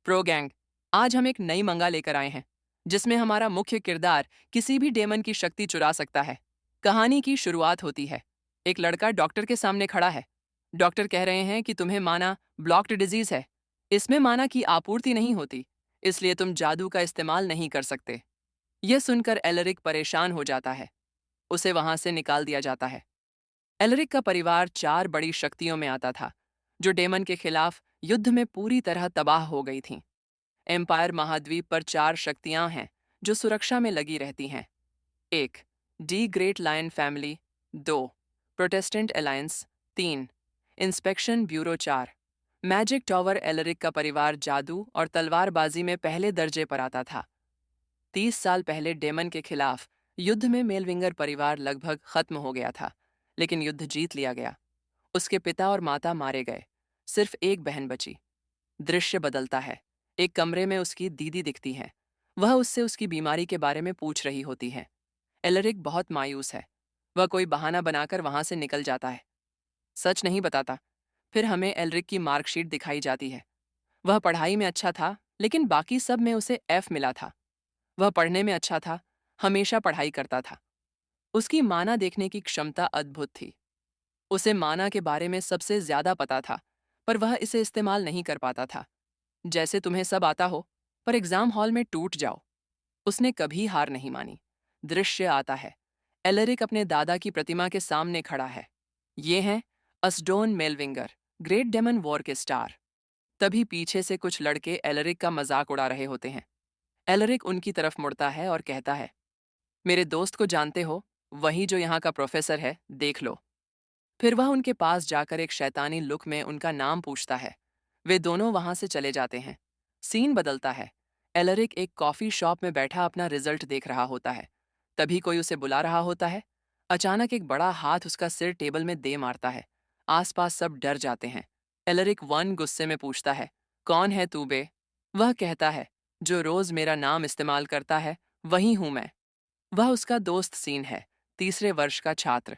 Pro gang, आज हम एक नई मंगा लेकर आए हैं जिसमें हमारा मुख्य किरदार किसी भी डेमन की शक्ति चुरा सकता है। कहानी की शुरुआत होती है। एक लड़का डॉक्टर के सामने खड़ा है। डॉक्टर कह रहे हैं कि तुम्हें माना ब्लॉक्ड डिजीज है। इसमें माना की आपूर्ति नहीं होती, इसलिए तुम जादू का इस्तेमाल नहीं कर सकते। यह सुनकर एलरिक परेशान हो जाता है। उसे वहां से निकाल दिया जाता है। एलरिक का परिवार 4 बड़ी शक्तियों में आता था जो डेमन के खिलाफ युद्ध में पूरी तरह तबाह हो गई थीं। एम्पायर महाद्वीप पर 4 शक्तियां हैं जो सुरक्षा में लगी रहती हैं। 1. The Great Lion Family. 2. Protestant Alliance. 3. Inspection Bureau. 4. Magic Tower. Elric का परिवार जादू और तलवारबाजी में पहले दर्जे पर आता था। 30 साल पहले डेमन के खिलाफ युद्ध में मेलविंगर परिवार लगभग खत्म हो गया था, लेकिन युद्ध जीत लिया गया। उसके पिता और माता मारे गए, सिर्फ एक बहन बची। दृश्य बदलता है। एक कमरे में उसकी दीदी दिखती है। वह उससे उसकी बीमारी के बारे में पूछ रही होती है। एलरिक बहुत मायूस है। वह कोई बहाना बनाकर वहां से निकल जाता है, सच नहीं बताता। फिर हमें एलरिक की मार्कशीट दिखाई जाती है। वह पढ़ाई में अच्छा था, लेकिन बाकी सब में उसे एफ मिला था। वह पढ़ने में अच्छा था, हमेशा पढ़ाई करता था। उसकी माना देखने की क्षमता अद्भुत थी। उसे माना के बारे में सबसे ज्यादा पता था, पर वह इसे इस्तेमाल नहीं कर पाता था। जैसे तुम्हें सब आता हो पर एग्जाम हॉल में टूट जाओ। उसने कभी हार नहीं मानी। दृश्य आता है। एलरिक अपने दादा की प्रतिमा के सामने खड़ा है। ये हैं अस्डोन मेलविंगर, ग्रेट डेमन वॉर के स्टार। तभी पीछे से कुछ लड़के एलरिक का मजाक उड़ा रहे होते हैं। एलरिक उनकी तरफ मुड़ता है और कहता है, मेरे दोस्त को जानते हो? वही जो यहाँ का प्रोफेसर है, देख लो। फिर वह उनके पास जाकर एक शैतानी लुक में उनका नाम पूछता है। वे दोनों वहां से चले जाते हैं। सीन बदलता है। एलरिक एक कॉफी शॉप में बैठा अपना रिजल्ट देख रहा होता है। तभी कोई उसे बुला रहा होता है। अचानक एक बड़ा हाथ उसका सिर टेबल में दे मारता है। आसपास सब डर जाते हैं। एलरिक वन गुस्से में पूछता है, कौन है तू बे? वह कहता है, जो रोज मेरा नाम इस्तेमाल करता है वही हूं मैं। वह उसका दोस्त सीन है, तीसरे वर्ष का छात्र।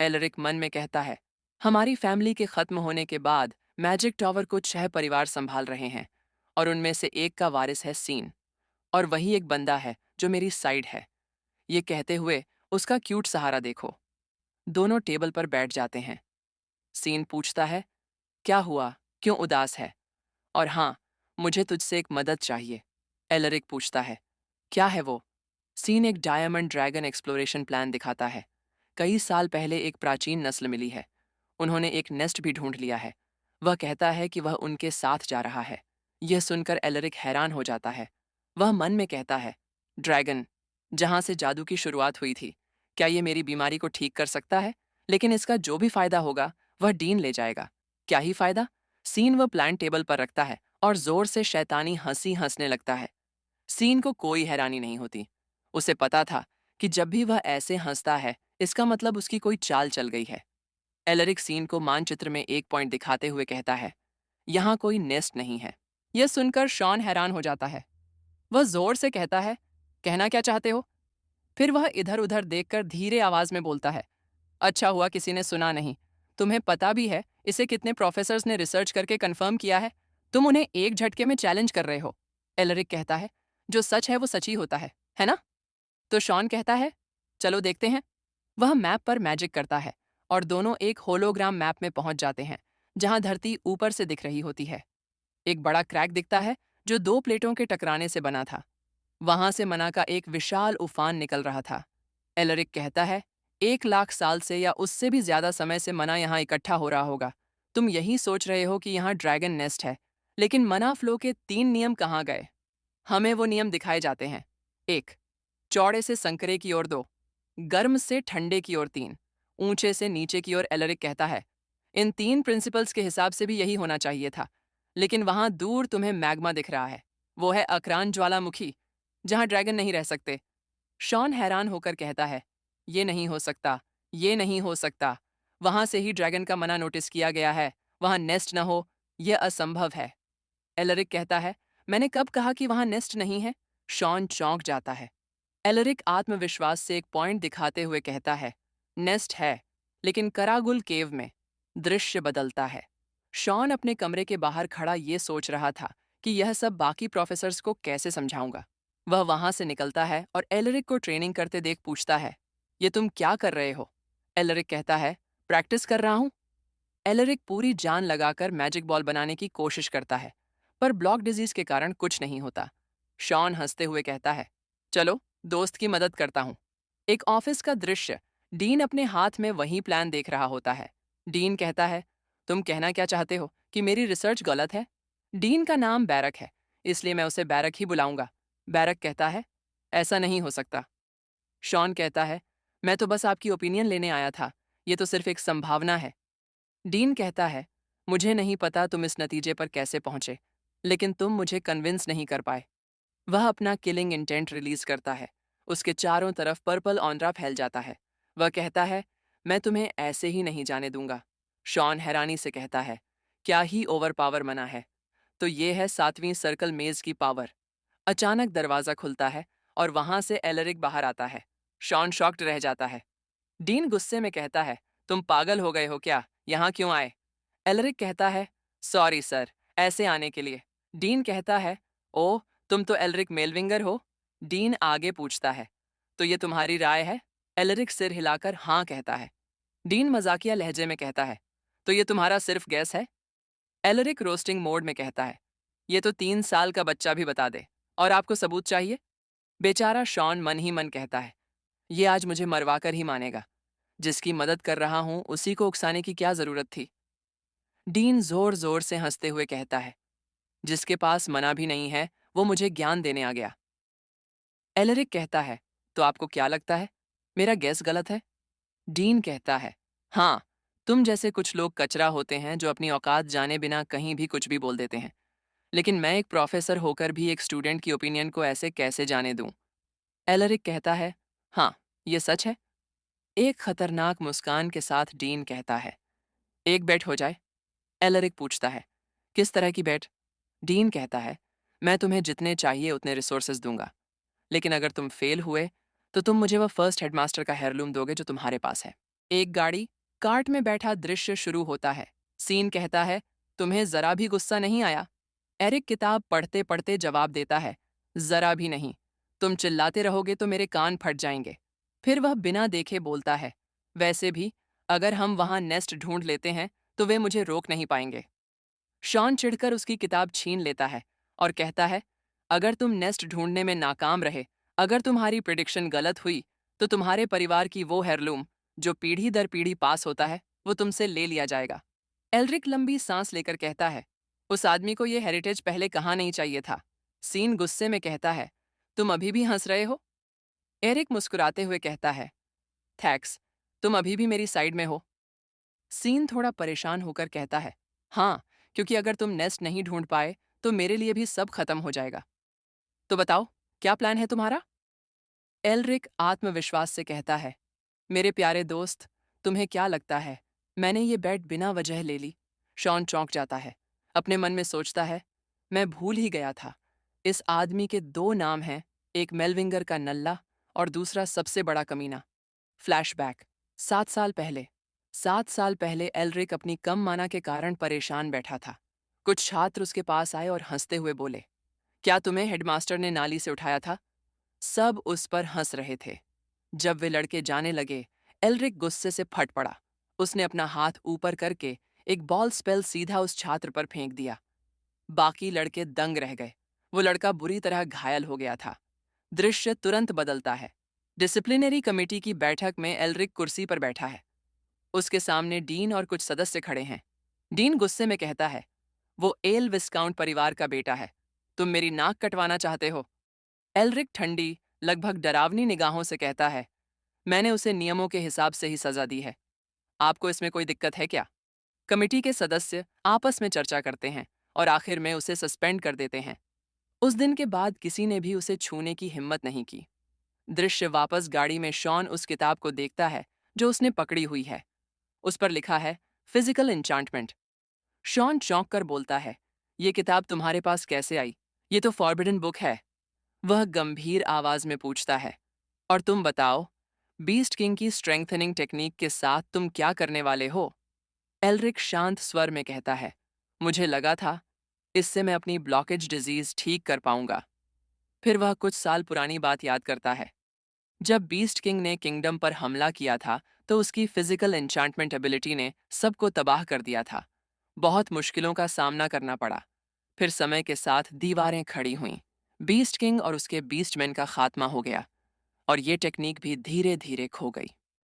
एलरिक मन में कहता है, हमारी फैमिली के खत्म होने के बाद मैजिक टॉवर को 6 परिवार संभाल रहे हैं और उनमें से एक का वारिस है सीन। और वही एक बंदा है जो मेरी साइड है। ये कहते हुए उसका क्यूट सहारा देखो। दोनों टेबल पर बैठ जाते हैं। सीन पूछता है, क्या हुआ, क्यों उदास है? और हाँ, मुझे तुझसे एक मदद चाहिए। एलरिक पूछता है, क्या है वो? सीन एक डायमंड ड्रैगन एक्सप्लोरेशन प्लान दिखाता है। कई साल पहले एक प्राचीन नस्ल मिली है। उन्होंने एक नेस्ट भी ढूंढ लिया है। वह कहता है कि वह उनके साथ जा रहा है। यह सुनकर एलरिक हैरान हो जाता है। वह मन में कहता है, ड्रैगन, जहां से जादू की शुरुआत हुई थी, क्या ये मेरी बीमारी को ठीक कर सकता है? लेकिन इसका जो भी फायदा होगा वह डीन ले जाएगा। क्या ही फायदा? सीन वह प्लान टेबल पर रखता है और जोर से शैतानी हंसी हंसने लगता है। सीन को कोई हैरानी नहीं होती। उसे पता था कि जब भी वह ऐसे हंसता है, इसका मतलब उसकी कोई चाल चल गई है। एलरिक सीन को मानचित्र में एक पॉइंट दिखाते हुए कहता है, यहाँ कोई नेस्ट नहीं है। यह सुनकर शॉन हैरान हो जाता है। वह जोर से कहता है, कहना क्या चाहते हो? फिर वह इधर उधर देखकर धीरे आवाज में बोलता है, अच्छा हुआ किसी ने सुना नहीं। तुम्हें पता भी है इसे कितने प्रोफेसर्स ने रिसर्च करके कंफर्म किया है? तुम उन्हें एक झटके में चैलेंज कर रहे हो। एलरिक कहता है, जो सच है वो सच ही होता है ना? तो शॉन कहता है, चलो देखते हैं। वह मैप पर मैजिक करता है और दोनों एक होलोग्राम मैप में पहुंच जाते हैं जहां धरती ऊपर से दिख रही होती है। एक बड़ा क्रैक दिखता है जो 2 प्लेटों के टकराने से बना था। वहां से मना का एक विशाल उफान निकल रहा था। एलरिक कहता है, 1 लाख साल से या उससे भी ज्यादा समय से मना यहाँ इकट्ठा हो रहा होगा। तुम यही सोच रहे हो कि यहाँ ड्रैगन नेस्ट है, लेकिन मना फ्लो के 3 नियम कहाँ गए? हमें वो नियम दिखाए जाते हैं। 1. चौड़े से संकरे की ओर 2, गर्म से ठंडे की ओर 3, ऊंचे से नीचे की ओर। एलरिक कहता है, इन 3 प्रिंसिपल्स के हिसाब से भी यही होना चाहिए था, लेकिन वहां दूर तुम्हें मैग्मा दिख रहा है। वो है अक्रान ज्वालामुखी, जहां ड्रैगन नहीं रह सकते। शॉन हैरान होकर कहता है, ये नहीं हो सकता, ये नहीं हो सकता। वहां से ही ड्रैगन का मना नोटिस किया गया है। वहां नेस्ट न हो, यह असंभव है। एलरिक कहता है, मैंने कब कहा कि वहां नेस्ट नहीं है? शॉन चौंक जाता है। एलरिक आत्मविश्वास से एक पॉइंट दिखाते हुए कहता है, नेस्ट है, लेकिन करागुल केव में। दृश्य बदलता है। शॉन अपने कमरे के बाहर खड़ा ये सोच रहा था कि यह सब बाकी प्रोफेसर्स को कैसे समझाऊंगा। वह वहां से निकलता है और एलरिक को ट्रेनिंग करते देख पूछता है, ये तुम क्या कर रहे हो? एलरिक कहता है, प्रैक्टिस कर रहा हूं। एलरिक पूरी जान लगाकर मैजिक बॉल बनाने की कोशिश करता है, पर ब्लॉक डिजीज के कारण कुछ नहीं होता। शॉन हंसते हुए कहता है, चलो दोस्त की मदद करता हूं। एक ऑफिस का दृश्य। डीन अपने हाथ में वही प्लान देख रहा होता है। डीन कहता है, तुम कहना क्या चाहते हो कि मेरी रिसर्च गलत है? डीन का नाम बैरक है, इसलिए मैं उसे बैरक ही बुलाऊंगा। बैरक कहता है, ऐसा नहीं हो सकता। शॉन कहता है, मैं तो बस आपकी ओपिनियन लेने आया था, ये तो सिर्फ एक संभावना है। डीन कहता है, मुझे नहीं पता तुम इस नतीजे पर कैसे पहुंचे, लेकिन तुम मुझे कन्विंस नहीं कर पाए। वह अपना किलिंग इंटेंट रिलीज करता है। उसके चारों तरफ पर्पल ऑनरा फैल जाता है। वह कहता है, मैं तुम्हें ऐसे ही नहीं जाने दूंगा। शॉन हैरानी से कहता है, क्या ही ओवर पावर मना है। तो ये है 7वीं सर्कल मेज की पावर। अचानक दरवाजा खुलता है और वहां से एलरिक बाहर आता है। शॉन शॉक्ड रह जाता है। डीन गुस्से में कहता है, तुम पागल हो गए हो क्या? यहाँ क्यों आए? एलरिक कहता है, सॉरी सर, ऐसे आने के लिए। डीन कहता है, ओह, तुम तो एलरिक मेलविंगर हो? डीन आगे पूछता है, तो ये तुम्हारी राय है? एलरिक सिर हिलाकर हाँ कहता है। डीन मजाकिया लहजे में कहता है, तो ये तुम्हारा सिर्फ गैस है? एलरिक रोस्टिंग मोड में कहता है, ये तो 3 साल का बच्चा भी बता दे, और आपको सबूत चाहिए? बेचारा शॉन मन ही मन कहता है, ये आज मुझे मरवा कर ही मानेगा। जिसकी मदद कर रहा हूं उसी को उकसाने की क्या जरूरत थी? डीन जोर जोर से हंसते हुए कहता है, जिसके पास मना भी नहीं है वो मुझे ज्ञान देने आ गया। एलरिक कहता है, तो आपको क्या लगता है, मेरा गैस गलत है? डीन कहता है, हाँ, तुम जैसे कुछ लोग कचरा होते हैं जो अपनी औकात जाने बिना कहीं भी कुछ भी बोल देते हैं। लेकिन मैं एक प्रोफेसर होकर भी एक स्टूडेंट की ओपिनियन को ऐसे कैसे जाने दूं? एलरिक कहता है, हाँ, ये सच है। एक खतरनाक मुस्कान के साथ डीन कहता है, एक बेट हो जाए? एलरिक पूछता है, किस तरह की बेट? डीन कहता है, मैं तुम्हें जितने चाहिए उतने रिसोर्सेज दूंगा, लेकिन अगर तुम फेल हुए तो तुम मुझे वह फर्स्ट हेडमास्टर का हेirloom दोगे जो तुम्हारे पास है। एक गाड़ी कार्ट में बैठा दृश्य शुरू होता है। सीन कहता है, तुम्हें जरा भी गुस्सा नहीं आया? एरिक किताब पढ़ते पढ़ते जवाब देता है, जरा भी नहीं। तुम चिल्लाते रहोगे तो मेरे कान फट जाएंगे। फिर वह बिना देखे बोलता है, वैसे भी अगर हम वहां नेस्ट ढूंढ लेते हैं तो वे मुझे रोक नहीं पाएंगे। शॉन चिढ़कर उसकी किताब छीन लेता है और कहता है, अगर तुम नेस्ट ढूंढने में नाकाम रहे, अगर तुम्हारी प्रिडिक्शन गलत हुई, तो तुम्हारे परिवार की वो हेirloom जो पीढ़ी दर पीढ़ी पास होता है वो तुमसे ले लिया जाएगा। एल्रिक लंबी सांस लेकर कहता है, उस आदमी को ये हेरिटेज पहले कहाँ नहीं चाहिए था। सीन गुस्से में कहता है, तुम अभी भी हंस रहे हो? एरिक मुस्कुराते हुए कहता है, थैंक्स, तुम अभी भी मेरी साइड में हो। सीन थोड़ा परेशान होकर कहता है, हाँ, क्योंकि अगर तुम नेस्ट नहीं ढूंढ पाए तो मेरे लिए भी सब खत्म हो जाएगा। तो बताओ, क्या प्लान है तुम्हारा? एलरिक आत्मविश्वास से कहता है, मेरे प्यारे दोस्त, तुम्हें क्या लगता है मैंने ये बेट बिना वजह ले ली? शॉन चौंक जाता है। अपने मन में सोचता है, मैं भूल ही गया था, इस आदमी के 2 नाम हैं, एक मेलविंगर का नल्ला और दूसरा सबसे बड़ा कमीना। फ्लैशबैक। 7 साल पहले। 7 साल पहले एलरिक अपनी कम माना के कारण परेशान बैठा था। कुछ छात्र उसके पास आए और हंसते हुए बोले, क्या तुम्हें हेडमास्टर ने नाली से उठाया था? सब उस पर हंस रहे थे। जब वे लड़के जाने लगे, एलरिक गुस्से से फट पड़ा। उसने अपना हाथ ऊपर करके एक बॉल स्पेल सीधा उस छात्र पर फेंक दिया। बाकी लड़के दंग रह गए। वो लड़का बुरी तरह घायल हो गया था। दृश्य तुरंत बदलता है। डिसिप्लिनरी कमेटी की बैठक में एलरिक कुर्सी पर बैठा है। उसके सामने डीन और कुछ सदस्य खड़े हैं। डीन गुस्से में कहता है, वो एल विस्काउंट परिवार का बेटा है। तुम मेरी नाक कटवाना चाहते हो? एलरिक ठंडी, लगभग डरावनी निगाहों से कहता है, मैंने उसे नियमों के हिसाब से ही सजा दी है। आपको इसमें कोई दिक्कत है क्या? कमेटी के सदस्य आपस में चर्चा करते हैं और आखिर में उसे सस्पेंड कर देते हैं। उस दिन के बाद किसी ने भी उसे छूने की हिम्मत नहीं की। दृश्य वापस गाड़ी में शॉन उस किताब को देखता है जो उसने पकड़ी हुई है। उस पर लिखा है, फिजिकल इंचांटमेंट। शॉन चौंक कर बोलता है, ये किताब तुम्हारे पास कैसे आई? ये तो फॉरबिडन बुक है। वह गंभीर आवाज में पूछता है, और तुम बताओ, बीस्ट किंग की स्ट्रेंथनिंग टेक्निक के साथ तुम क्या करने वाले हो? एलरिक शांत स्वर में कहता है, मुझे लगा था इससे मैं अपनी ब्लॉकेज डिजीज ठीक कर पाऊंगा। फिर वह कुछ साल पुरानी बात याद करता है। जब बीस्ट किंग ने किंगडम पर हमला किया था तो उसकी फिजिकल एन्चांटमेंट एबिलिटी ने सबको तबाह कर दिया था। बहुत मुश्किलों का सामना करना पड़ा। फिर समय के साथ दीवारें खड़ी हुईं। बीस्ट किंग और उसके बीस्टमैन का खात्मा हो गया और ये टेक्निक भी धीरे धीरे खो गई।